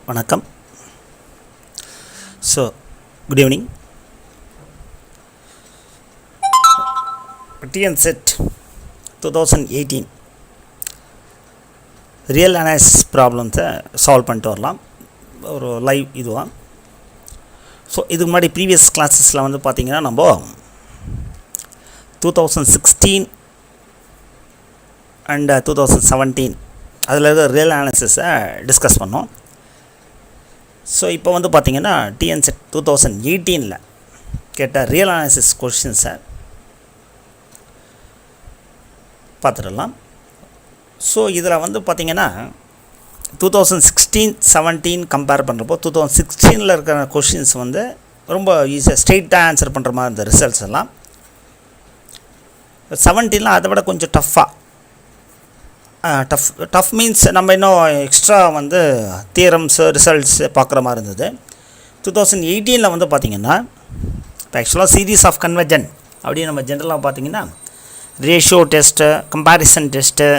வணக்கம். So good evening. TN SET 2018 real analysis ப்ராப்ளம்ஸை solve பண்ணிட்டு வரலாம். ஒரு லைவ் இதுவாக. ஸோ இதுக்கு முன்னாடி ப்ரீவியஸ் கிளாஸஸில் வந்து பார்த்திங்கன்னா நம்ம 2016 அண்ட் 2017 அதில் இருக்க ரியல் அனாலிசிஸை டிஸ்கஸ் பண்ணோம். ஸோ இப்போ வந்து பார்த்திங்கன்னா டிஎன் செட் 2018 கேட்ட ரியல் அனாலிசிஸ் கொஷின்ஸை பார்த்துடலாம். ஸோ இதில் வந்து பார்த்திங்கன்னா 2016-17 கம்பேர் பண்ணுறப்போ 2016 இருக்கிற கொஷின்ஸ் வந்து ரொம்ப ஈஸியாக ஸ்ட்ரெயிட்டாக ஆன்சர் பண்ணுற மாதிரி இந்த ரிசல்ட்ஸ் எல்லாம். 17 அதை விட கொஞ்சம் டஃப் மீன்ஸ் நம்ம இன்னும் எக்ஸ்ட்ரா வந்து தியரம்ஸு ரிசல்ட்ஸு பார்க்குற மாதிரி இருந்தது. 2018 வந்து பார்த்திங்கன்னா இப்போ ஆக்சுவலாக சீரீஸ் ஆஃப் கன்வர்ஜன் அப்படின்னு நம்ம ஜென்ரலாக பார்த்திங்கன்னா ratio test, comparison test,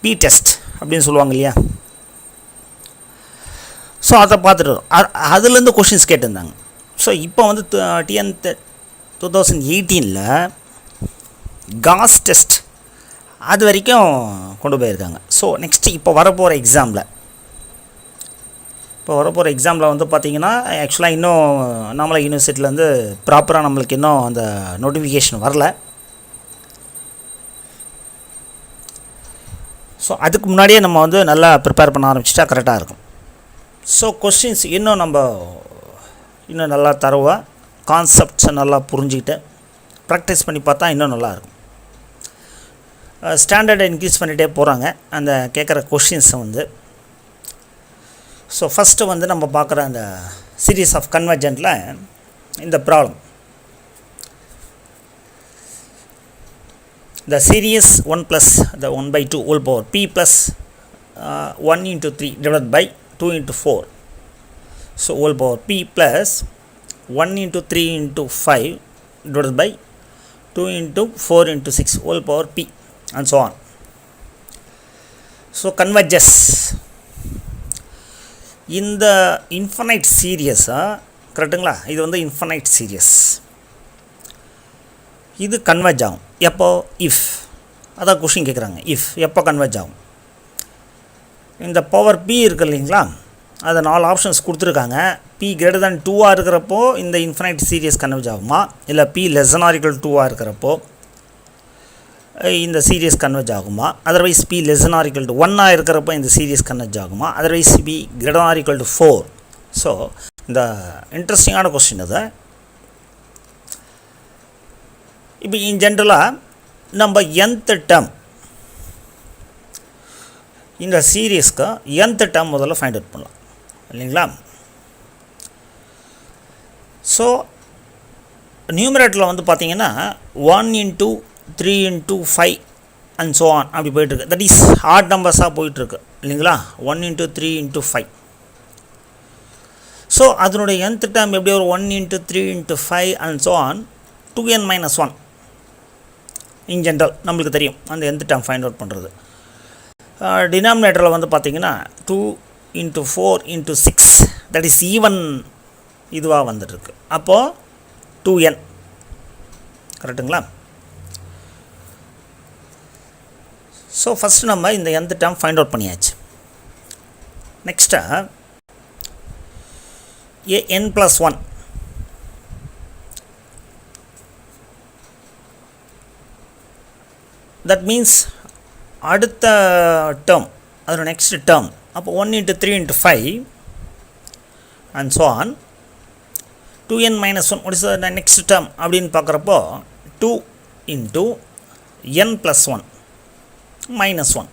P test அப்படின்னு சொல்லுவாங்க இல்லையா. ஸோ அதை பார்த்துட்டு அதுலேருந்து கொஷின்ஸ் கேட்டிருந்தாங்க. ஸோ இப்போ வந்து டிஎன் 2018 காஸ் டெஸ்ட் அது வரைக்கும் கொண்டு போயிருக்காங்க. ஸோ நெக்ஸ்ட்டு இப்போ வரப்போகிற எக்ஸாமில் வந்து பார்த்திங்கன்னா ஆக்சுவலாக இன்னும் அண்ணாமலை யூனிவர்சிட்டியிலேருந்து ப்ராப்பராக நம்மளுக்கு இன்னும் அந்த நோட்டிஃபிகேஷன் வரல. ஸோ அதுக்கு முன்னாடியே நம்ம வந்து நல்லா ப்ரிப்பேர் பண்ண ஆரம்பிச்சிட்டா கரெக்டாக இருக்கும். ஸோ கொஸ்டின்ஸ் இன்னும் நல்லா தரவாக கான்செப்ட்ஸை நல்லா புரிஞ்சுக்கிட்டு ப்ராக்டிஸ் பண்ணி பார்த்தா இன்னும் நல்லாயிருக்கும். ஸ்டாண்டர்டை இன்க்ரீஸ் பண்ணிகிட்டே போகிறாங்க அந்த கேட்குற கொஷின்ஸை வந்து. ஸோ ஃபஸ்ட்டு வந்து நம்ம பார்க்குற அந்த சீரீஸ் ஆஃப் கன்வர்ஜென்ட்டில் இந்த problem, the series 1 plus the 1/2 whole power p plus 1 into 3 divided by 2 into 4. So whole power p plus 1 into 3 into 5 divided by 2 into 4 into 6 whole power p and so on. So converges இந்த infinite சீரியஸாக கரெக்டுங்களா. இது வந்து infinite serious, இது converge ஆகும் எப்போ, if. அதான் question கேட்குறாங்க, இஃப் எப்போ கன்வெர்ஜ் ஆகும். இந்த பவர் பி இருக்குது இல்லைங்களா, அதை 4 ஆப்ஷன்ஸ் கொடுத்துருக்காங்க. பி கிரேட்டர் தேன் 2 இருக்கிறப்போ இந்த இன்ஃபனைட் சீரியஸ் கன்வெர்ஜ் ஆகுமா, இல்லை P less than or equal to 2 இருக்கிறப்போ இந்த சீரியஸ் கன்வெர்ஜ் ஆகுமா, otherwise P less than or equal to 1 இருக்கிறப்போ இந்த சீரியஸ் கன்வெர்ஜ் ஆகுமா, otherwise P greater than or equal to 4. So இந்த இன்ட்ரெஸ்டிங்கான கொஸ்டின் அது. இப்போ இன் ஜென்ரலாக நம்ம nth டேர்ம் இந்த சீரியஸ்க்கு nth டேர்ம் முதல்ல ஃபைண்ட் அவுட் பண்ணலாம் இல்லைங்களா. ஸோ நியூமரேட்டரில் வந்து பார்த்திங்கன்னா 1 into 3 into 5 and so on அப்படி போயிட்டுருக்கு. தட் இஸ் ஆட் நம்பர்ஸாக போயிட்டுருக்கு இல்லைங்களா. 1 into 3 into 5. ஸோ அதனுடைய nth டேர்ம் எப்படி ஒரு 1 into 3 into 5 and so on 2n minus 1 in general நம்மளுக்கு தெரியும் அந்த nth டேர்ம் ஃபைண்ட் அவுட் பண்ணுறது. டினாமினேட்டரில் வந்து பார்த்திங்கன்னா 2 into 4 into 6 that is even இதுவாக வந்துட்டுருக்கு. அப்போது 2n கரெக்டுங்களா. ஸோ ஃபஸ்ட்டு நம்ம இந்த nth டேர்ம் ஃபைண்ட் அவுட் பண்ணியாச்சு. Next n plus 1 that means அடுத்த டேர்ம் அதோட நெக்ஸ்ட் டேர்ம். அப்போ 1 into 3 into 5 and so on 2n minus 1 what is the next term அப்படின்னு பார்க்குறப்போ 2 into n plus 1 minus 1.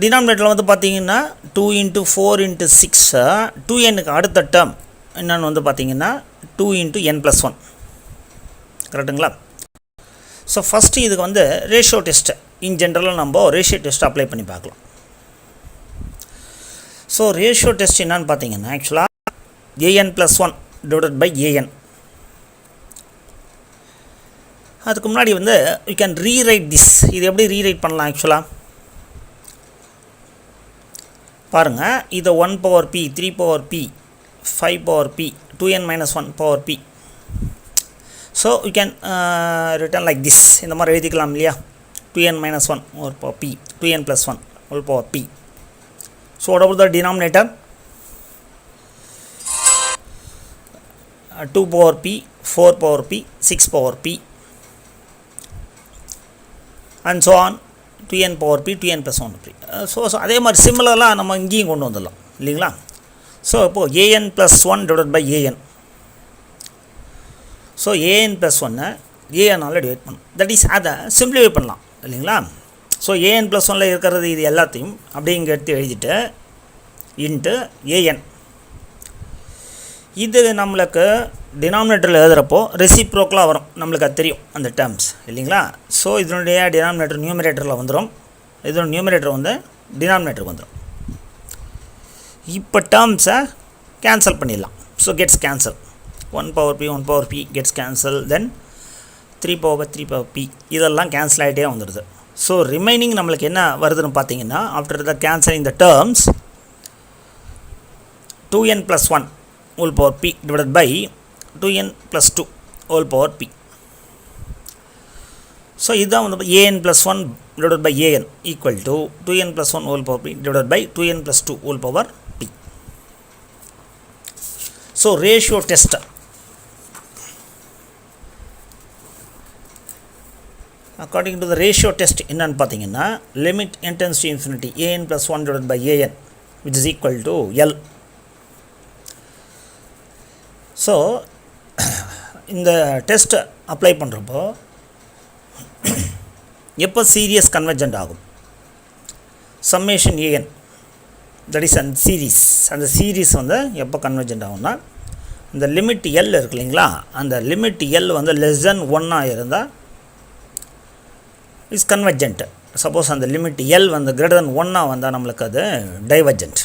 டினாமினேட்டரில் வந்து பார்த்திங்கன்னா 2 into 4 into 6 2nக்கு அடுத்த டேர்ம் என்னென்னு வந்து பார்த்திங்கன்னா 2 into n plus 1 கரெக்டுங்களா. ஸோ ஃபஸ்ட்டு இதுக்கு வந்து ரேஷியோ டெஸ்ட்டு இன் ஜென்ரலாக நம்ம ரேஷியோ டெஸ்ட் அப்ளை பண்ணி பார்க்கலாம். ஸோ ரேஷியோ டெஸ்ட் என்னான்னு பார்த்தீங்கன்னா ஆக்சுவலாக an plus 1 divided by an. அதுக்கு முன்னாடி வந்து யூ கேன் ரீரைட் திஸ். இது எப்படி ரீரைட் பண்ணலாம் ஆக்சுவலாக பாருங்கள். இதை 1 power p 3 power p 5 power p 2n minus 1 power p. So you can written like this. இந்த மாதிரி எழுதிக்கலாம் இல்லையா? 2n minus 1 ஒரு பவர் p 2n plus 1 ஒரு power p. So what about the denominator? 2 power p 4 power p 6 power p and so on 2n power p 2n plus 1 p. So அதே மாதிரி சிமிலராக நம்ம இங்கேயும் கொண்டு வந்துடலாம் இல்லைங்களா? ஸோ இப்போது an plus 1 divided by an. So an plus 1 anனால் divide பண்ணணும். தட் இஸ் அதை சிம்பிளிஃபை பண்ணலாம் இல்லைங்களா? ஸோ an plus 1ல் இருக்கிறது இது எல்லாத்தையும் அப்படியே இங்கே எடுத்து எழுதிட்டு இன்ட்டு an. இது நம்மளுக்கு டினாமினேட்டரில் எழுதுகிறப்போ ரெசிப்ரோக்கலாக வரும், நம்மளுக்கு அது தெரியும் அந்த டேர்ம்ஸ் இல்லைங்களா? ஸோ இதனுடைய டினாமினேட்டர் நியூமரேட்டரில் வந்துடும், இதோட நியூமரேட்டர் வந்து டினாமினேட்டருக்கு வந்துடும். இப்போ டேர்ம்ஸை கேன்சல் பண்ணிடலாம். So gets cancel. 1 power p 1 power p gets cancel. Then 3 power 3 power p இதெல்லாம் கேன்சல் ஆகிட்டே வந்துடுது. ஸோ ரிமைனிங் நம்மளுக்கு என்ன வருதுன்னு பார்த்தீங்கன்னா, after the cancelling the terms 2n plus 1 whole power p divided by 2n plus 2 whole power p. So இதுதான் வந்து an plus 1 divided by an equal to 2n plus 1 whole power p divided by 2n plus 2 whole power p. So ratio test. According to the ratio test என்னன்னு பார்த்தீங்கன்னா, limit n tends to infinity an plus 1 divided by an which is equal to L. So இந்த டெஸ்ட்டை apply பண்ணுறப்போ எப்போ serious convergent ஆகும்? Summation a n that is அந்த series வந்து எப்போ கன்வர்ஜென்ட் ஆகும்னா, இந்த லிமிட் எல் இருக்கு இல்லைங்களா, அந்த லிமிட் எல் வந்து லெஸ் தென் 1 இருந்தால் இஸ் கன்வர்ஜென்ட். சப்போஸ் அந்த லிமிட் எல் வந்து கிரேட்டர் தென் 1 வந்தால் நம்மளுக்கு அது divergent.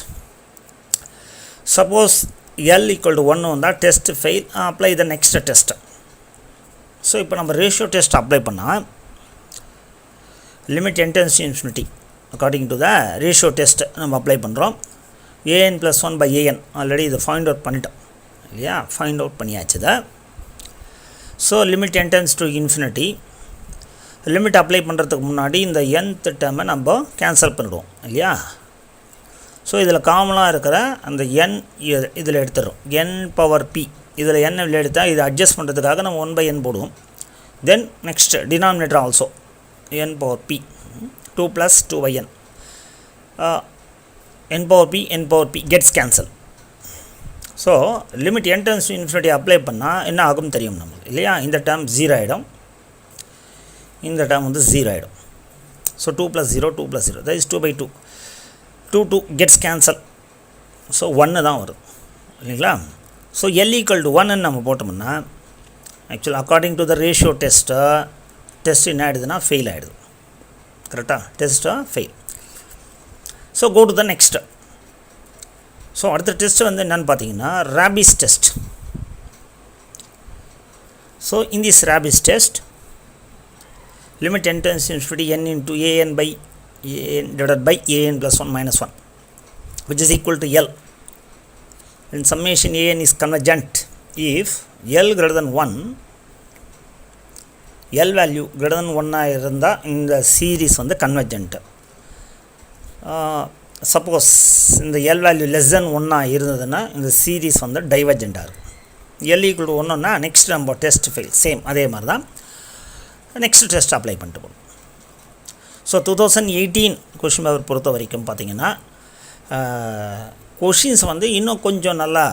Suppose L equal to 1 வந்தால் test fail, apply the next test. So இப்போ நம்ம ரேஷியோ டெஸ்ட் அப்ளை பண்ணால் limit n tends to infinity according to the ratio test நம்ம அப்ளை பண்ணுறோம். an plus 1 by an already இதை find out பண்ணிட்டோம் இல்லையா? Find out பண்ணியாச்சு இதை. So limit n tends to infinity. Limit apply பண்ணுறதுக்கு முன்னாடி இந்த nth டேர்மை நம்ம கேன்சல் பண்ணிடுவோம் இல்லையா? ஸோ இதில் காமனாக இருக்கிற அந்த n இதில் எடுத்துடுறோம். n பவர் p இதில் n இதில் எடுத்தால் இது அட்ஜஸ்ட் பண்ணுறதுக்காக நம்ம 1 by n போடுவோம். Then next denominator also n power p 2 plus 2 by n n power p gets cancel. So limit n tends to infinity apply பண்ணால் என்ன ஆகும் தெரியும் நம்மளுக்கு இல்லையா? இந்த டேர்ம் 0 ஆகிடும், இந்த டேர்ம் வந்து 0 ஆகிடும். So 2 plus 0 2 plus 0 that is 2 by 2 2 gets cancel. So 1 தான் வரும் இல்லைங்களா? ஸோ L equal to 1 நம்ம போட்டோம்னா ஆக்சுவலாக according to the ratio test என்ன ஆகிடுதுன்னா ஃபெயில் ஆகிடுது. கரெக்டாக டெஸ்ட்டாக fail. So go to the next. So அடுத்த டெஸ்ட் வந்து என்னென்னு பார்த்தீங்கன்னா Raabe's test. So in this Raabe's test limit n tends to infinity n into an by an divided by an plus 1 minus 1 which is equal to L. And summation an is convergent if L greater than 1, L value greater than 1 இருந்தால் இந்த series வந்து convergent. Suppose இந்த L value less than 1 இருந்ததுன்னா இந்த series வந்து டைவர்ஜென்ட்டாக இருக்கும். L equal to 1னா next நம்ம test fail. Same அதே மாதிரி தான் நெக்ஸ்ட் டெஸ்ட் அப்ளை பண்ணிட்டு போகணும். ஸோ 2018 கொஷின் பேப்பர் பொறுத்த வரைக்கும் பார்த்திங்கன்னா கொஷின்ஸ் வந்து இன்னும் கொஞ்சம் நல்லா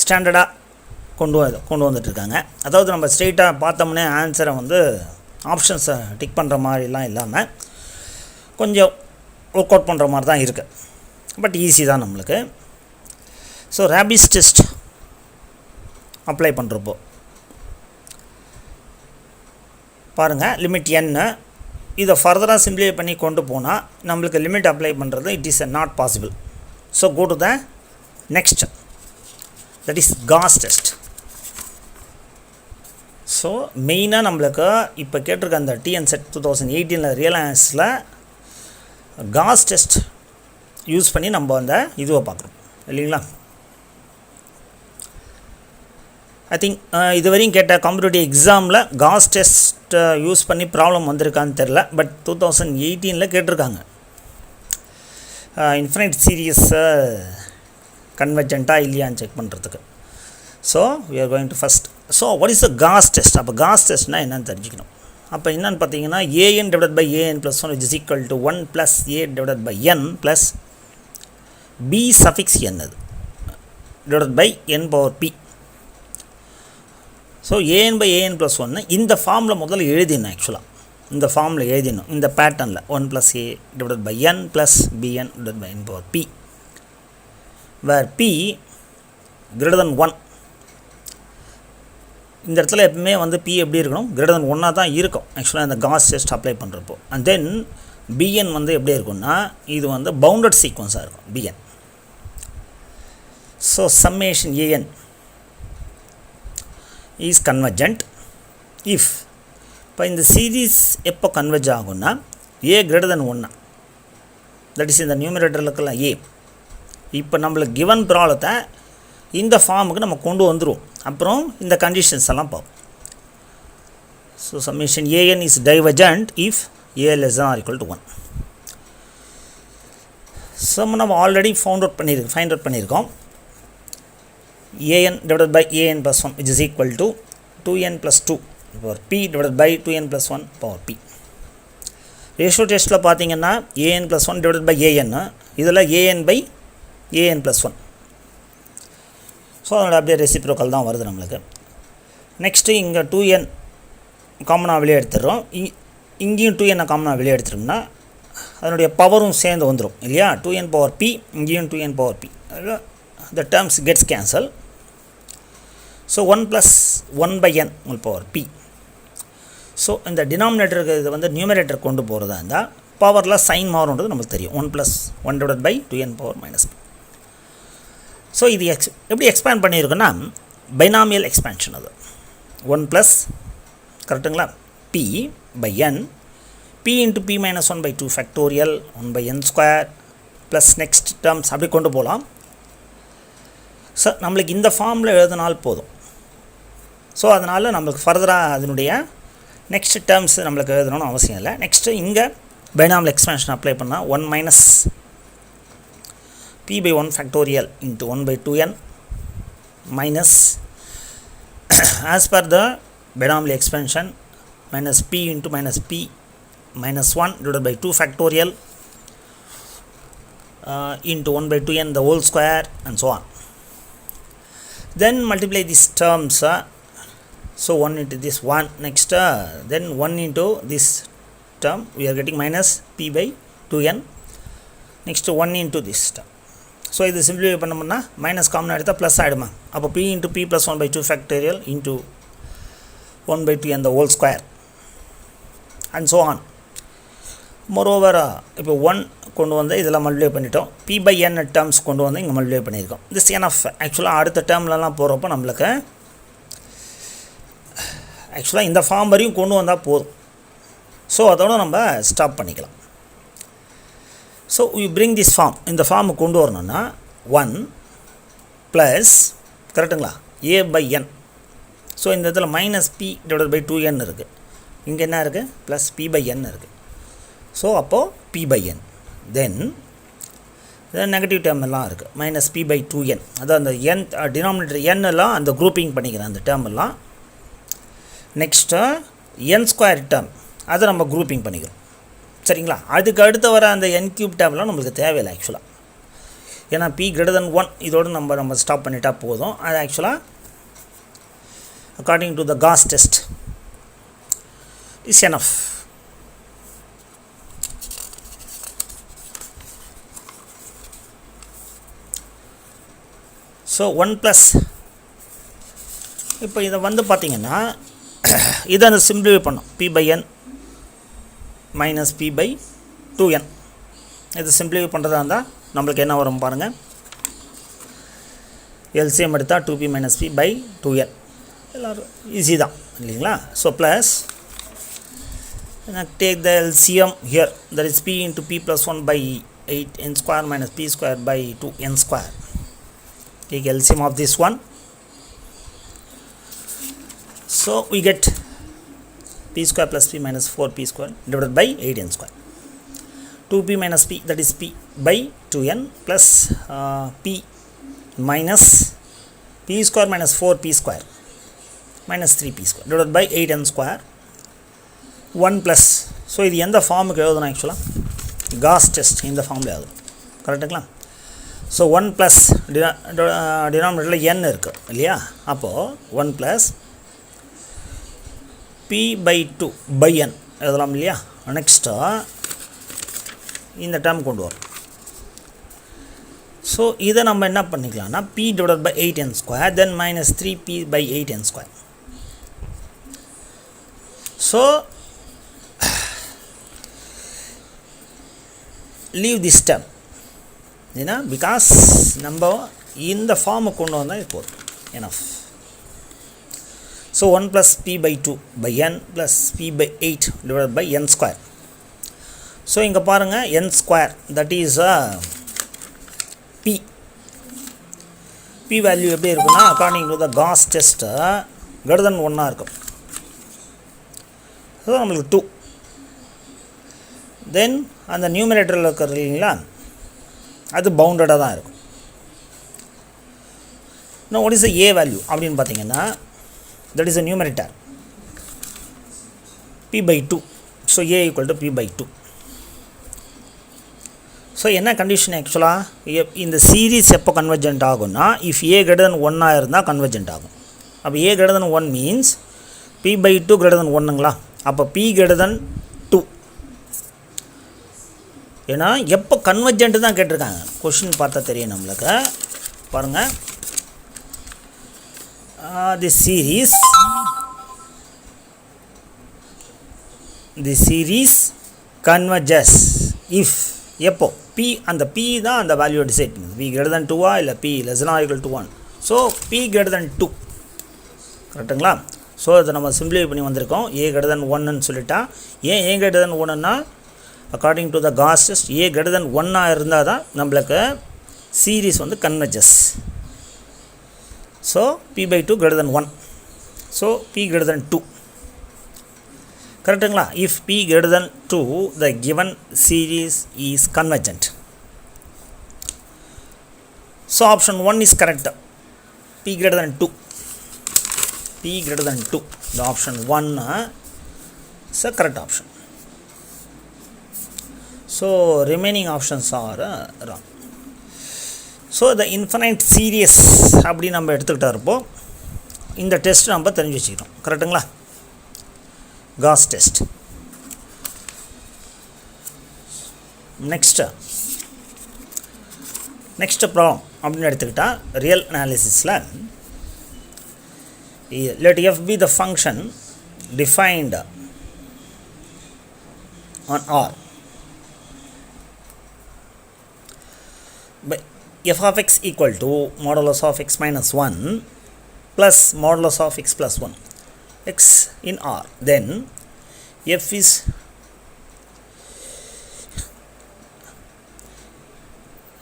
ஸ்டாண்டர்டாக கொண்டு வந்துட்டுருக்காங்க. அதாவது நம்ம ஸ்ட்ரெயிட்டாக பார்த்தோம்னே ஆன்சரை வந்து ஆப்ஷன்ஸை டிக் பண்ணுற மாதிரிலாம் இல்லாமல் கொஞ்சம் ஒர்க் அவுட் பண்ணுற மாதிரி தான் இருக்குது. பட் ஈஸி தான் நம்மளுக்கு. ஸோ ரேபிஸ் டெஸ்ட் அப்ளை பண்ணுறப்போ பாருங்கள் லிமிட் n இதை ஃபர்தராக சிம்ப்ளிஃபை பண்ணி கொண்டு போனால் நம்மளுக்கு லிமிட் அப்ளை பண்ணுறது it is not possible. So go to the next, that is Gauss test. So மெயினாக நம்மளுக்கு இப்போ கேட்டிருக்க அந்த டிஎன் செட் 2018 ரியலைன்ஸில் காஸ் டெஸ்ட் யூஸ் பண்ணி நம்ம அந்த இதுவை பார்க்குறோம் இல்லைங்களா. ஐ திங்க் இதுவரையும் கேட்ட காம்படிட்டிவ் எக்ஸாமில் காஸ் டெஸ்ட் யூஸ் பண்ணி ப்ராப்ளம் வந்திருக்கான்னு தெரில. பட் 2018 கேட்டிருக்காங்க இன்ஃபினைட் சீரியஸை கன்வர்ஜென்ட்டாக இல்லையான்னு செக் பண்ணுறதுக்கு. So we are going to first. So what is the Gauss test? அப்போ Gauss testனால் என்னன்னு தெரிஞ்சுக்கணும். அப்போ என்னென்னு பார்த்தீங்கன்னா an divided by an plus 1 which is equal to 1 plus a divided by n plus b suffix n அது divided by n power p. So an by an plus 1 இந்த ஃபார்மில் முதல்ல எழுதிடணும். ஆக்சுவலாக இந்த ஃபார்மில் எழுதிடணும் இந்த பேட்டர்னில் 1 plus a divided by n plus bn divided by n power p where p greater than 1. இந்த இடத்துல எப்பவுமே வந்து p எப்படி இருக்கணும், greater than 1 தான் இருக்கும் ஆக்சுவலாக இந்த காஸ் டெஸ்ட் அப்ளை பண்ணுறப்போ. அண்ட் தென் bn வந்து எப்படி இருக்கும்னா இது வந்து பவுண்டட் சீக்வன்ஸாக இருக்கும் bn. So summation an is convergent if. இப்போ இந்த சீரீஸ் எப்போ கன்வெர்ஜ் ஆகும்னா a greater than 1, that is இந்த நியூமரேட்டர்லுக்கெல்லாம் a. இப்போ நம்மளுக்கு கிவன் ப்ராப்ளத்தை இந்த ஃபார்முக்கு நம்ம கொண்டு வந்துடுவோம். அப்புறம் இந்த கண்டிஷன்ஸ் எல்லாம் பார்ப்போம். So summation an is divergent if a less than or equal to 1. So நம்ம ஆல்ரெடி ஃபைண்ட் அவுட் பண்ணியிருக்கோம் an divided by an plus 1 which is equal to 2n plus 2 power p divided by 2n plus 1 power p. Ratio டெஸ்ட்டில் பார்த்தீங்கன்னா an plus 1 divided by an, இதில் an by an plus 1. So அதோட அப்படியே reciprocal தான் வருது நம்மளுக்கு. Next இங்கே 2n காமனாக வெளியே எடுத்துடுறோம். இங்கேயும் 2n காமனாக வெளியே எடுத்துட்டோம்னா அதனுடைய பவரும் சேர்ந்து வந்துடும் இல்லையா. 2n பவர் p, இங்கேயும் 2n power p, the terms gets cancel. So 1 plus 1 by n whole power p. So இந்த டினாமினேட்டருக்கு இது வந்து நியூமரேட்டர் கொண்டு போகிறதா இருந்தால் பவரில் சைன் மாறுன்றது நமக்கு தெரியும். 1 plus 1 divided by 2n power minus p. So இது எப்படி எக்ஸ்பேண்ட் பண்ணியிருக்குன்னா பைனாமியல் எக்ஸ்பேன்ஷன். அது 1 ப்ளஸ் கரெக்டுங்களா p by n, p into p minus 1 by 2 factorial 1 by n square plus next terms அப்படி கொண்டு போகலாம். ஸோ நம்மளுக்கு இந்த ஃபார்மில் எழுதினால் போதும். ஸோ அதனால் நம்மளுக்கு ஃபர்தராக அதனுடைய நெக்ஸ்ட் டேர்ம்ஸ் நம்மளுக்கு எழுதணும்னு அவசியம் இல்லை. நெக்ஸ்ட்டு இங்கே பைனாமியல் எக்ஸ்பேன்ஷன் அப்ளை பண்ணால் 1 minus p by 1 factorial into 1 by 2n minus as per the binomial expansion minus p into minus p minus 1 divided by 2 factorial into 1 by 2n the whole square and so on. Then multiply these terms. So 1 into this 1, next then 1 into this term we are getting minus p by 2n, next 1 into this term. So இது simplify பண்ணோம்னா minus காமனாக எடுத்தால் plus ஆகிடுமா. அப்போ p into p plus 1 by 2 factorial into 1 by 2 and the whole square and so on. Moreover இப்போ 1 கொண்டு வந்து இதெல்லாம் multiply பண்ணிட்டோம். p by n டேர்ம்ஸ் கொண்டு வந்து இங்கே மல்டிப்ளை பண்ணியிருக்கோம். This NF. ஆக்சுவலாக அடுத்த டேர்ம்லலாம் போகிறப்போ நம்மளுக்கு ஆக்சுவலாக இந்த ஃபார்ம் வரையும் கொண்டு வந்தால் போதும். ஸோ அதோட நம்ம ஸ்டாப் பண்ணிக்கலாம். So we bring this form. இந்த ஃபார்மை கொண்டு வரணும்னா 1 ப்ளஸ் கரெக்டுங்களா a by n. ஸோ இந்த இடத்துல minus p divided by 2n இருக்குது. இங்கே என்ன இருக்குது ப்ளஸ் p by n இருக்குது. ஸோ அப்போது p by n. Then negative term எல்லாம் இருக்குது மைனஸ் p by 2n. அதான் அந்த n டினாமினேட்டர் n எல்லாம் அந்த குரூப்பிங் பண்ணிக்கிறேன் அந்த டேர்ம் எல்லாம். நெக்ஸ்ட்டு n ஸ்கொயர் டேர்ம் அதை நம்ம குரூப்பிங் பண்ணிக்கிறோம் சரிங்களா. அதுக்கு அடுத்து வர அந்த n கியூப் டேர்ம்லாம் நம்மளுக்கு தேவையில்லை ஆக்சுவலாக. ஏன்னா p greater than 1 இதோடு நம்ம ஸ்டாப் பண்ணிட்டா போதும். அது ஆக்சுவலாக according to the Gauss test is enough. So 1 plus இப்போ இதை வந்து பார்த்திங்கன்னா இதை அந்த சிம்பிளிஃபை பண்ணோம். p by n minus p by 2n. இது சிம்பிளிஃபை பண்ணுறதா இருந்தால் நம்மளுக்கு என்ன வரும் பாருங்கள். எல்சிஎம் எடுத்தால் 2p minus p by 2n. எல்லோரும் ஈஸி தான் இல்லைங்களா? So plus take the LCM here, that is p into p plus 1 by 8 n square minus p square by 2 n square. Take LCM of this one. So we get p square plus p minus 4p square divided by 8n square. 2p minus p, that is p by 2n plus p minus p square minus 4p square minus 3p square divided by 8n square 1 plus. So இது எந்த ஃபார்முக்கு எழுதணும்? ஆக்சுவலாக cos test இந்த ஃபார்மில் எழுதணும். கரெக்டுங்களா? So 1 plus டினாமினேட்டரில் n இருக்குது இல்லையா? அப்போது 1 plus p by 2 by n எழுதலாம் இல்லையா? நெக்ஸ்ட்டு இந்த டேர்ம் கொண்டு வரும். ஸோ இதை நம்ம என்ன பண்ணிக்கலாம்னா p divided by 8n square then minus 3p by 8n square. So leave this term, ஏன்னா பிகாஸ் நம்ம இந்த ஃபார்மை கொண்டு வந்தால் இப்போ enough. So 1 plus p by 2 by n plus p by 8 divided by n square. So இங்கே பாருங்கள் n square, that is p value எப்படி இருக்குன்னா according to the Gauss test greater than 1 இருக்கும். ஸோ நம்மளுக்கு 2. தென் அந்த நியூமரேட்டரில் இருக்கிறது இல்லைங்களா, அது பவுண்டடாக தான் இருக்கும். இன்னும் what is the A value அப்படின்னு பார்த்தீங்கன்னா, that is a numerator p by 2. So a equal to p by 2. So என்ன கண்டிஷன் ஆக்சுவலாக இந்த சீரீஸ் எப்போ கன்வர்ஜென்ட் ஆகும்னா, இஃப் a greater than 1 இருந்தால் கன்வர்ஜென்ட் ஆகும். அப்போ a greater than 1 means p by 2 greater than 1ங்களா? அப்போ p greater than 2. ஏன்னா எப்போ கன்வர்ஜென்ட்டு தான் கேட்டிருக்காங்க. கொஷின் பார்த்தா தெரியும் நம்மளுக்கு. பாருங்கள், தி சீரீஸ் கன்வர்ஜஸ் இஃப், எப்போ p, அந்த p தான் அந்த வேல்யூவை டிசைட் பண்ணுது. p greater than 2 இல்லை p less than or equal to 1. So p greater than 2. கரெக்டுங்களா? ஸோ அதை நம்ம சிம்பிளை பண்ணி வந்திருக்கோம். a greater than 1ன்னு சொல்லிட்டா, ஏன் a greater than 1ன்னா according to the Gauss test a greater than 1 இருந்தால் தான் நம்மளுக்கு சீரீஸ் வந்து converges. So p by 2 greater than 1. So p greater than 2. கரெக்டுங்களா? If p greater than 2 the given series is convergent. So option 1 is correct. p greater than 2. p greater than 2. The option 1 is a correct option. So remaining options are wrong. So the infinite series அப்படி நம்ம எடுத்துக்கிட்டா இருப்போம். இந்த test நம்ம தெரிஞ்சு வச்சுக்கிறோம். கரெக்டுங்களா? Cos test. Next problem அப்படின்னு எடுத்துக்கிட்டால் real அனாலிசிஸில் let f be the function defined on R by f of x equal to modulus of x minus 1 plus modulus of x plus 1 x in R. Then f is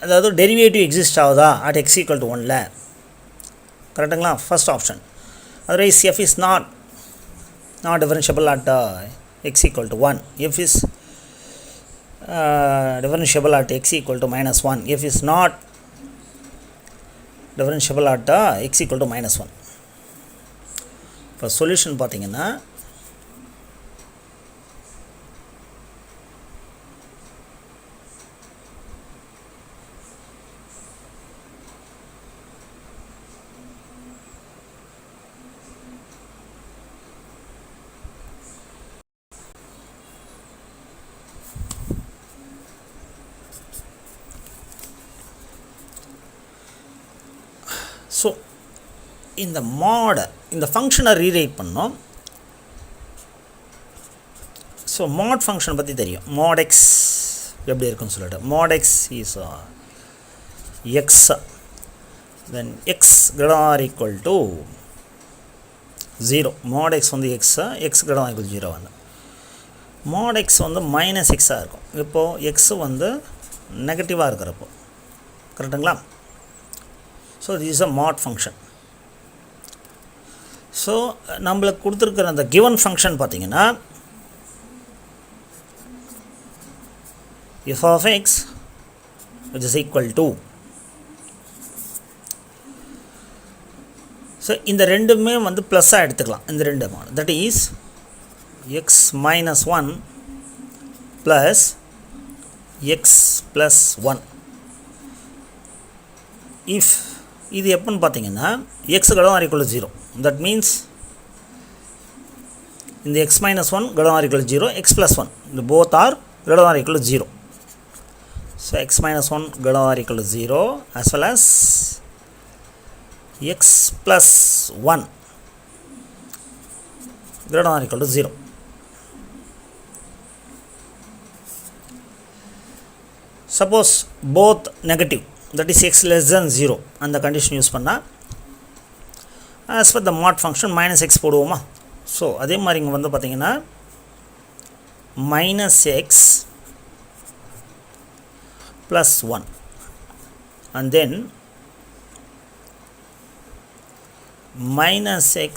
அதாவது derivative exist ஆகுதா at x equal to 1ல? கரெக்டுங்களா? First option. Otherwise f is not differentiable at x equal to 1. f is differentiable at x equal to minus 1. f is not differentiable at x equal to minus 1. இப்போ solution பார்த்தீங்கன்னா, so இந்த இந்த ஃபங்க்ஷனை rewrite பண்ணோம். So மாட் function பற்றி தெரியும். மாட் X எப்படி இருக்குன்னு சொல்லிட்டு, மாட் X is X, then X greater or equal to 0 mod x வந்து x x greater than equal to 0 வந்து mod x வந்து minus x இருக்கும். இப்போது x வந்து நெகட்டிவாக இருக்கிறப்போ கரெக்டுங்களா? So this is a mod function. So நம்மளுக்கு கொடுத்துருக்கிற அந்த given function பார்த்தீங்கன்னா f of x which is equal to, so இந்த ரெண்டுமே வந்து ப்ளஸ்ஸாக எடுத்துக்கலாம். இந்த ரெண்டு மாடு that is x minus 1 plus x plus 1 if இது எப்போன்னு பார்த்தீங்கன்னா x greater than equal to 0. that means இந்த x minus 1 greater than equal to 0, x plus 1 the both are greater than equal to 0. So x minus 1 greater than equal to 0 as well as x plus 1 greater than equal to 0. Suppose both negative, that is x less than 0, and the condition use பண்ணா as for the mod function minus x போடுவோமா? So அதே மாதிரி இங்கே வந்து பார்த்தீங்கன்னா minus x plus 1 and then minus x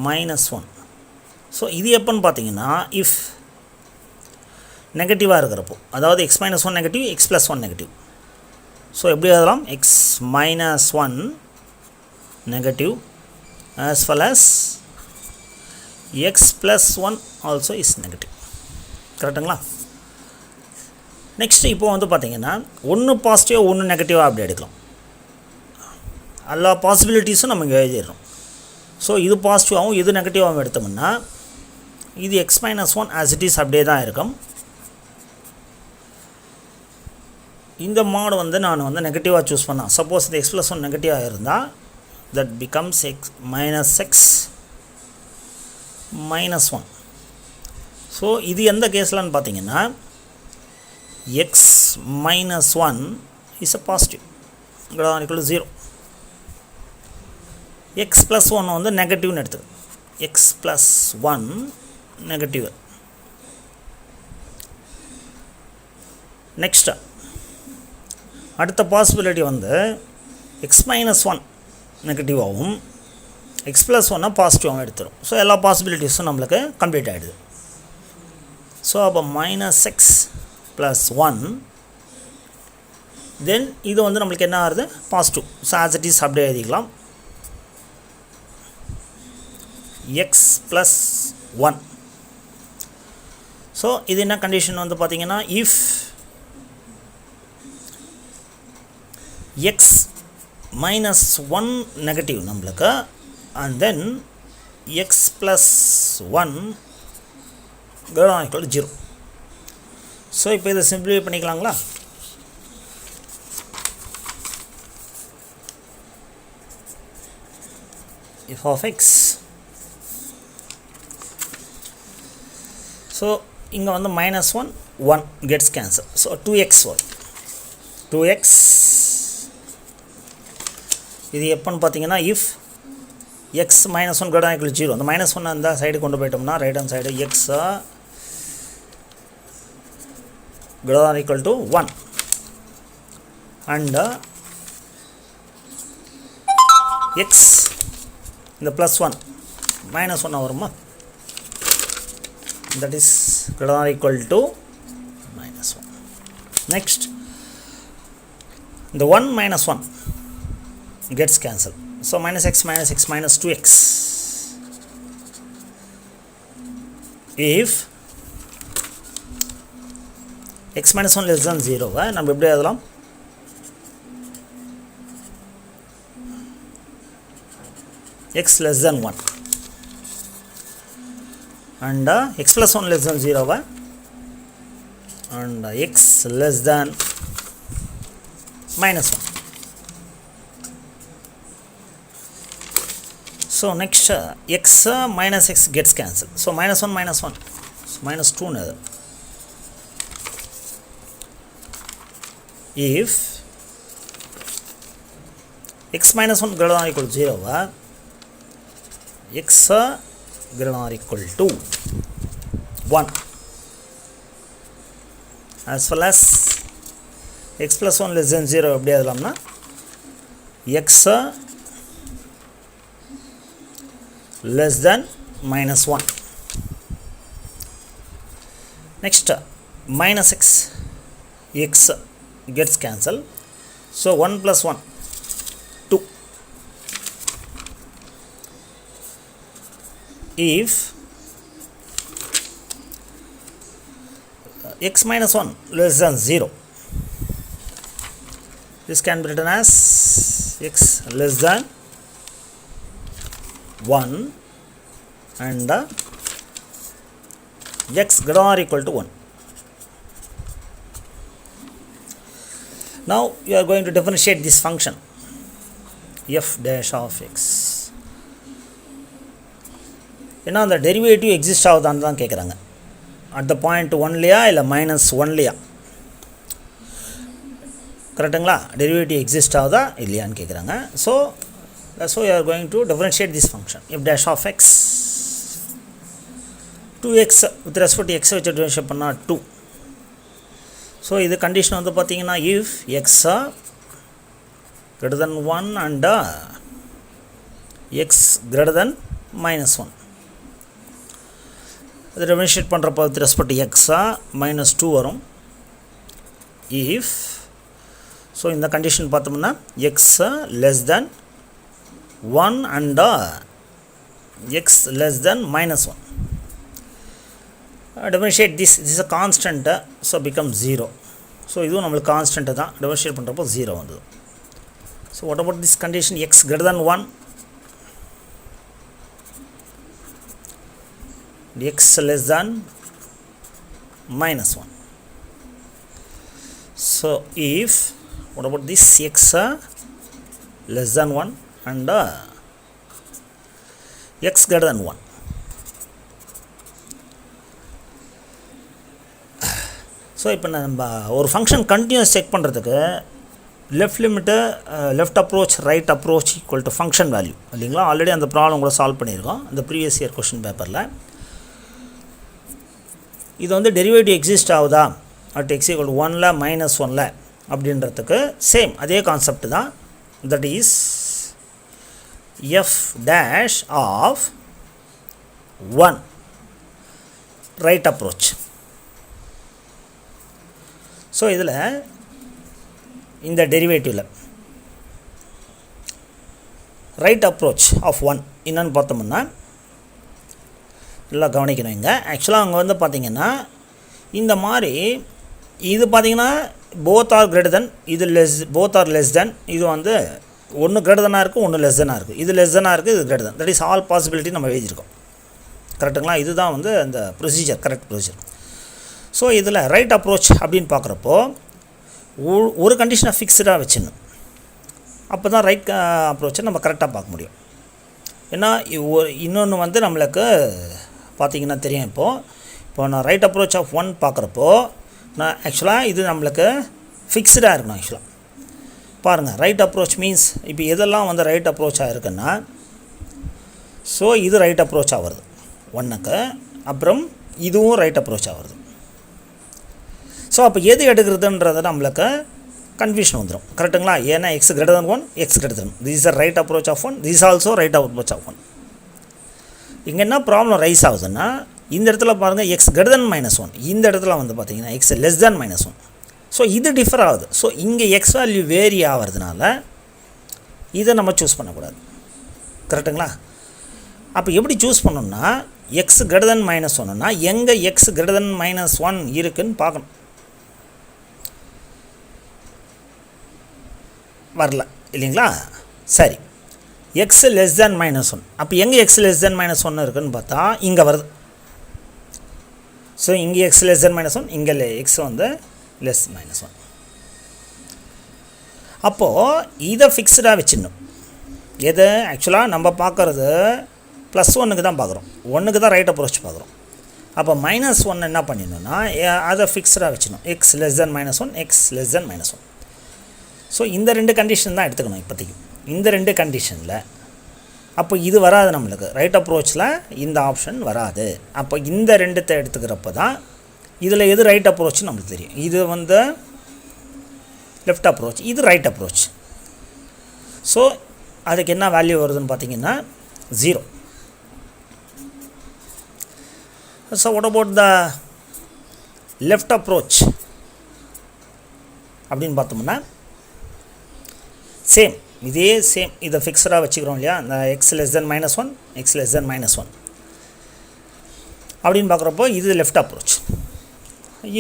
minus 1. So இது எப்போன்னு பார்த்தீங்கன்னா if நெகட்டிவாக இருக்கிறப்போ, அதாவது x minus 1 negative, x plus 1 negative. So எப்படி எழுதலாம்? x minus 1 negative as well as x plus 1 also is negative. கரெக்டுங்களா? நெக்ஸ்ட்டு இப்போ வந்து பார்த்தீங்கன்னா ஒன்று பாசிட்டிவாக ஒன்று நெகட்டிவாக அப்படி எடுக்கலாம். எல்லா பாசிபிலிட்டிஸும் நம்ம இங்கே எழுதிடுறோம். ஸோ இது பாசிட்டிவாகவும் இது நெகட்டிவாகவும் எடுத்தோம்னா இது x minus 1 as it is அப்படியே தான் இருக்கும். இந்த மாடு வந்து நான் வந்து நெகட்டிவாக சூஸ் பண்ணேன். சப்போஸ் இந்த x plus 1 நெகட்டிவாக இருந்தால் that becomes x minus x minus 1. So இது எந்த கேஸ்லன்னு பார்த்தீங்கன்னா x minus 1 is a positive greater than equal to 0. x plus 1 வந்து நெகட்டிவ்னு எடுத்து x plus 1 நெகட்டிவ். நெக்ஸ்ட்டு அடுத்த பாசிபிலிட்டி வந்து x minus 1 நெகட்டிவாகவும் x plus 1 பாசிட்டிவாகவும் எடுத்துரும். ஸோ எல்லா பாசிபிலிட்டிஸும் நம்மளுக்கு கம்ப்ளீட் ஆகிடுது. ஸோ அப்போ minus x plus 1 தென் இது வந்து நம்மளுக்கு என்ன ஆகுது? Positive. So as it is அப்படியே எழுதிக்கலாம் x plus 1. ஸோ இது என்ன கண்டிஷன் வந்து பார்த்தீங்கன்னா if x minus 1 நெகட்டிவ் நம்மளுக்கு and then x plus 1 greater than equal to 0. So இப்போ இதை சிம்பிளிஃபை பண்ணிக்கலாங்களா? f of x. ஸோ இங்கே வந்து minus 1 1 gets cancelled. So 2x வரும். 2x இது எப்போன்னு பார்த்தீங்கன்னா if x minus 1 greater than equal to 0, அந்த minus 1 அந்த சைடு கொண்டு போயிட்டோம்னா right hand side x greater than equal to 1 and x இந்த plus 1 minus 1 வருமா? that is greater than equal to minus 1. next the 1 minus 1 gets cancelled. So minus x minus 2x. If x minus 1 less than 0 நம்ம எப்படி எழுதலாம்? x less than 1 and x plus 1 less than 0 and x less than minus 1. So next x minus x gets cancelled. So minus 1 so minus 2 another. If x minus 1 greater than or equal to 0 x greater than or equal to 1 as well as x plus 1 less than 0 எப்படி எழுதலாம்னா x less than minus 1. Next minus x gets cancelled, so 1 plus 1 2. If x minus 1 less than 0, this can be written as x less than 1 and x greater than or equal to 1. Now you are going to differentiate this function f dash of x. ஏன்னா அந்த derivative exist ஆகுதான்னு தான் கேட்குறாங்க. At the point 1லையா இல்லை minus 1லையா, கரெக்டுங்களா? Derivative exist ஆகுதா இல்லையான்னு கேட்குறாங்க. So you are going to differentiate this function f dash of x 2x with respect to x வச்சு differentiate பண்ணால் 2. ஸோ இது கண்டிஷன் வந்து பார்த்தீங்கன்னா if x greater than 1 and x greater than minus 1, இது differentiate பண்ணுறப்போ with respect to x minus 2 வரும். if so இந்த condition பார்த்தோம்னா x less than 1 and x less than minus 1. Differentiate this is a constant, so becomes 0. So இதுவும் நம்மளுக்கு constant தான், differentiate பண்ணுறப்போ 0 வந்தது. So what about this condition x greater than 1? x less than minus 1. So if what about this x less than 1 and x greater than 1. So இப்போ நம்ம ஒரு function continuous check பண்ணுறதுக்கு left limit left approach right approach equal to function value இல்லைங்களா? Already அந்த problem கூட solve பண்ணியிருக்கோம் அந்த previous year question பேப்பரில். இது வந்து டெரிவேட்டிவ் எக்ஸிஸ்ட் ஆகுதா அட் எக்ஸ் ஈக்குவல் டு 1ல் மைனஸ் 1ல் அப்படின்றதுக்கு சேம் அதே கான்செப்ட் தான். That is f dash of 1 right approach. So இதில் இந்த டெரிவேட்டிவில் ரைட் அப்ரோச் ஆஃப் 1 என்னன்னு பார்த்தோம்னா நல்லா கவனிக்கணும். இங்கே ஆக்சுவலாக அங்கே வந்து பார்த்திங்கன்னா இந்த மாதிரி இது பார்த்திங்கன்னா போத் ஆர் கிரேட்டர் தென், இது போத் ஆர் லெஸ் தென், இது வந்து ஒன்று கிரேட்டர் தென்னாக இருக்குது, ஒன்று லெஸ் தென்னாக இருக்குது, இது லெஸ் தென்னாக இருக்குது, இது greater than. That is all possibility நம்ம எழுதியிருக்கோம். கரெக்டுங்களா? இதுதான் வந்து அந்த ப்ரொசீஜர், கரெக்ட் ப்ரொசீஜர். ஸோ இதில் ரைட் அப்ரோச் அப்படின்னு பார்க்குறப்போ ஒரு கண்டிஷனை ஃபிக்ஸ்டாக வச்சிடணும். அப்போ தான் ரைட் அப்ரோச்சை நம்ம கரெக்டாக பார்க்க முடியும். ஏன்னா இன்னொன்று வந்து நம்மளுக்கு பார்த்திங்கன்னா தெரியும். இப்போ நான் ரைட் அப்ரோச் ஆஃப் 1 பார்க்குறப்போ நான் ஆக்சுவலாக இது நம்மளுக்கு ஃபிக்ஸ்டாக இருக்கணும். ஆக்சுவலாக பாருங்கள், ரைட் அப்ரோச் மீன்ஸ் இப்போ எதெல்லாம் வந்து ரைட் அப்ரோச்சாக இருக்குன்னா, ஸோ இது ரைட் அப்ரோச்சாக வருது 1க்கு, அப்புறம் இதுவும் ரைட் அப்ரோச்சாக வருது. ஸோ அப்போ எது எடுக்கிறதுன்றது நம்மளுக்கு கன்ஃபியூஷன் வந்துடும். கரெக்டுங்களா? ஏன்னா x greater than 1, x greater than 1. This is a right approach of 1, this is also right approach of 1. இங்கே என்ன ப்ராப்ளம் ரைஸ் ஆகுதுன்னா, இந்த இடத்துல பாருங்கள் x greater than minus 1, இந்த இடத்துல வந்து பார்த்தீங்கன்னா x less than minus 1. So இது டிஃபர் ஆகுது. ஸோ இங்கே எக்ஸ் வேல்யூ வேரி ஆகிறதுனால இதை நம்ம சூஸ் பண்ணக்கூடாது. கரெக்டுங்களா? அப்போ எப்படி சூஸ் பண்ணணும்னா, எக்ஸ் கிரேட்டர் தென் மைனஸ் ஒன்றுனா எங்கே எக்ஸ் கிரேட்டர் தென் மைனஸ் 1 இருக்குன்னு பார்க்கணும். வரல இல்லைங்களா? சரி, எக்ஸ் லெஸ் தேன் மைனஸ் 1. அப்போ எங்கே எக்ஸ் லெஸ் தேன் மைனஸ் 1 இருக்குதுன்னு பார்த்தா இங்கே வருது. ஸோ இங்கே எக்ஸ் லெஸ் தேன் மைனஸ் 1, இங்கே எக்ஸ் வந்து லெஸ் மைனஸ் 1. அப்போது இதை ஃபிக்ஸ்டாக வச்சிடணும். எது ஆக்சுவலாக நம்ம பார்க்குறது ப்ளஸ் 1க்கு தான் பார்க்குறோம், 1க்கு தான் ரைட் அப்ரோச் பார்க்குறோம். அப்போ மைனஸ் 1 என்ன பண்ணிடணும்னா அதை ஃபிக்ஸ்டாக வச்சிடணும். X less than minus 1, X less than minus 1. So இந்த ரெண்டு கண்டிஷன் தான் எடுத்துக்கணும் இப்போதைக்கு. இந்த ரெண்டு கண்டிஷனில் அப்போ இது வராது நம்மளுக்கு. ரைட் அப்ரோச்சில் இந்த ஆப்ஷன் வராது. அப்போ இந்த ரெண்டுத்தை எடுத்துக்கிறப்ப தான் இதில் எது ரைட் அப்ரோச்னு நம்மளுக்கு தெரியும். இது வந்து லெஃப்ட் அப்ரோச், இது ரைட் அப்ரோச். ஸோ அதுக்கு என்ன வேல்யூ வருதுன்னு பார்த்தீங்கன்னா 0. So what about the left approach அப்படின்னு பார்த்தோம்னா சேம், இதே சேம், இதை ஃபிக்ஸடாக வச்சுக்கிறோம் இல்லையா, இந்த x less than -1 x less than -1 அப்படின்னு பார்க்குறப்போ இது லெஃப்ட் அப்ரோச்.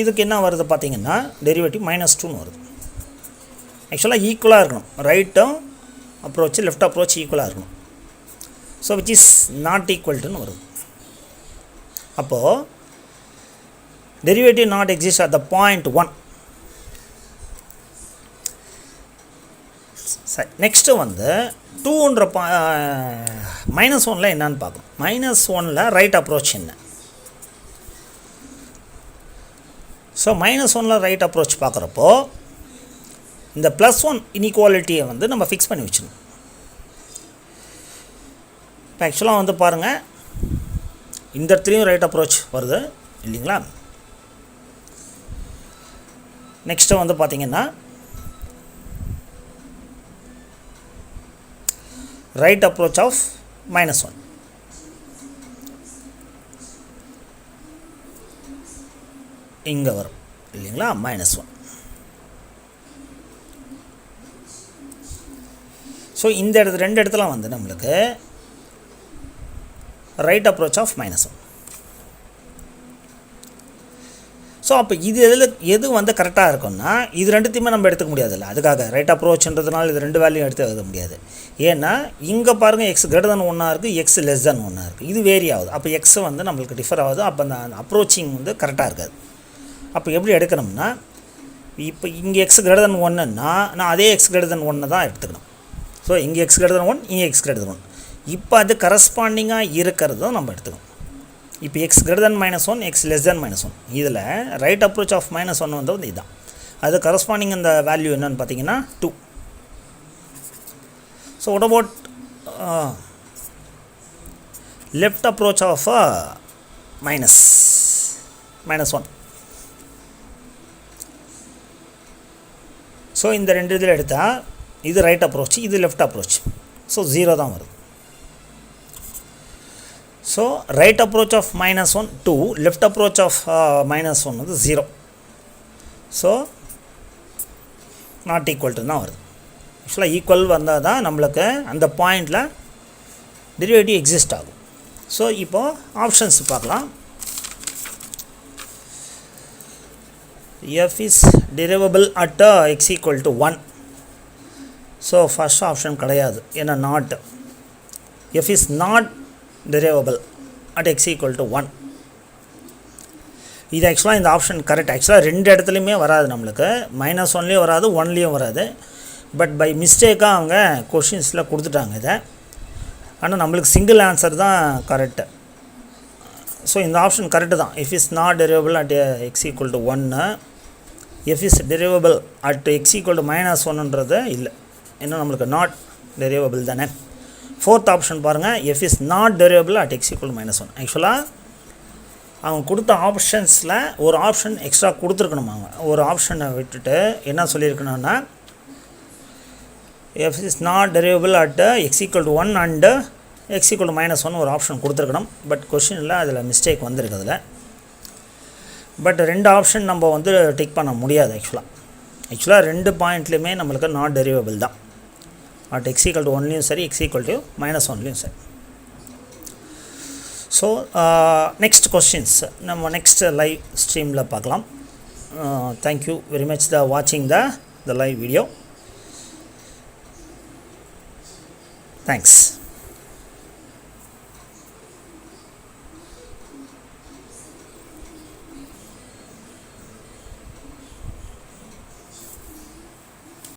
இதுக்கு என்ன வருது பார்த்தீங்கன்னா டெரிவேட்டிவ் -2ன்னு வருது. ஆக்சுவலாக ஈக்குவலாக இருக்கணும், ரைட்டும் அப்ரோச் லெஃப்ட் அப்ரோச் ஈக்குவலாக இருக்கணும். ஸோ விச் இஸ் நாட் ஈக்குவல்ட்டுன்னு வருது. அப்போது derivative not exist at the point 1. சரி, நெக்ஸ்ட்டு வந்து 2ன்ற -1ல் என்னன்னு பார்க்கணும். -1ல் ரைட் அப்ரோச் என்ன? ஸோ -1ல் ரைட் அப்ரோச் பார்க்குறப்போ இந்த +1 இன்இக்வாலிட்டியை வந்து நம்ம ஃபிக்ஸ் பண்ணி வச்சிடணும். இப்போ ஆக்சுவலாக வந்து பாருங்கள், இந்த இடத்துலையும் ரைட் அப்ரோச் வருது இல்லைங்களா. நெக்ஸ்ட்டு வந்து பார்த்திங்கன்னா ரைட் அப்ரோச் ஆஃப் -1. இங்கே வரும் இல்லைங்களா -1. ஸோ இந்த இடத்துல ரெண்டு இடத்துல வந்து நம்மளுக்கு ரைட் அப்ரோச் ஆஃப் -1. ஸோ அப்போ இது எது வந்து கரெக்டாக இருக்கும்னா இது ரெண்டுத்தையுமே நம்ம எடுத்துக்க முடியாதுல்ல. அதுக்காக ரைட் அப்ரோச்ன்றதுனால இது ரெண்டு வேல்யூ எடுத்து எழுத முடியாது. ஏன்னா இங்கே பாருங்கள் x greater than 1 இருக்குது, x less than 1 இருக்குது. இது வேரி ஆகுது. அப்போ x வந்து நம்மளுக்கு டிஃபர் ஆகுது. அப்போ அந்த அப்ரோச்சிங் வந்து கரெக்டாக இருக்காது. அப்போ எப்படி எடுக்கணும்னா, இப்போ இங்கே x greater than 1ன்னா நான் அதே x greater than 1 தான் எடுத்துக்கணும். ஸோ இங்கே x greater than 1, இங்கே x greater than 1. இப்போ அது கரஸ்பாண்டிங்காக இருக்கிறதும் நம்ம எடுத்துக்கணும். இப்போ x greater than -1, x less than -1. இதில் ரைட் அப்ரோச் ஆஃப் -1 வந்து இதுதான். அது கரஸ்பாண்டிங் அந்த வேல்யூ என்னன்னு பார்த்தீங்கன்னா 2. So what about left approach of -1. So இந்த ரெண்டு இதில் எடுத்தால் இது ரைட் அப்ரோச், இது லெஃப்ட் அப்ரோச். ஸோ 0 தான் வருது. So right approach of -1 2, left approach of -1 வந்து 0. ஸோ நாட் ஈக்குவல் டு தான் வருது. ஆக்சுவலாக ஈக்குவல் வந்தால் தான் நம்மளுக்கு அந்த பாயிண்டில் டெரிவேட்டிவ் எக்ஸிஸ்ட் ஆகும். ஸோ இப்போது ஆப்ஷன்ஸ் பார்க்கலாம். f is derivable at x equal to 1. So first option கிடையாது, ஏன்னா not. f is not derivable at x equal to 1. இது ஆக்சுவலாக இந்த ஆப்ஷன் கரெக்ட். ஆக்சுவலாக ரெண்டு இடத்துலையுமே வராது நம்மளுக்கு, -1லேயும் வராது 1லேயும் வராது. பட் பை மிஸ்டேக்காக அவங்க கொஷின்ஸில் கொடுத்துட்டாங்க இதை. ஆனால் நம்மளுக்கு சிங்கிள் ஆன்சர் தான் கரெக்டு. ஸோ இந்த ஆப்ஷன் கரெக்டு தான். f is not derivable at x equal to 1, f is derivable at x equal to -1ன்றது இல்லை, இன்னும் நம்மளுக்கு நாட் derivable தானே. ஃபோர்த் ஆப்ஷன் பாருங்கள், f is not derivable at x equal to -1. ஆக்சுவலாக அவங்க கொடுத்த ஆப்ஷன்ஸில் ஒரு ஆப்ஷன் எக்ஸ்ட்ரா கொடுத்துருக்கணும். அவங்க ஒரு ஆப்ஷனை விட்டுட்டு என்ன சொல்லியிருக்கணும்னா f is not derivable at x equal to 1 and x equal to -1 ஒரு ஆப்ஷன் கொடுத்துருக்கணும். பட் கொஷினில் அதில் மிஸ்டேக் வந்திருக்குதுல. பட் ரெண்டு ஆப்ஷன் நம்ம வந்து டிக் பண்ண முடியாது. ஆக்சுவலாக ரெண்டு பாயிண்ட்லேயுமே நம்மளுக்கு நாட் டெரிவபிள் தான். at x equal to 1லேயும் சரி, x equal to -1லேயும் சரி. ஸோ நெக்ஸ்ட் கொஸ்டின்ஸ் நம்ம நெக்ஸ்ட் லைவ் ஸ்ட்ரீமில் பார்க்கலாம். தேங்க்யூ வெரி மச் த வாட்சிங் த லைவ் வீடியோ. தேங்க்ஸ்.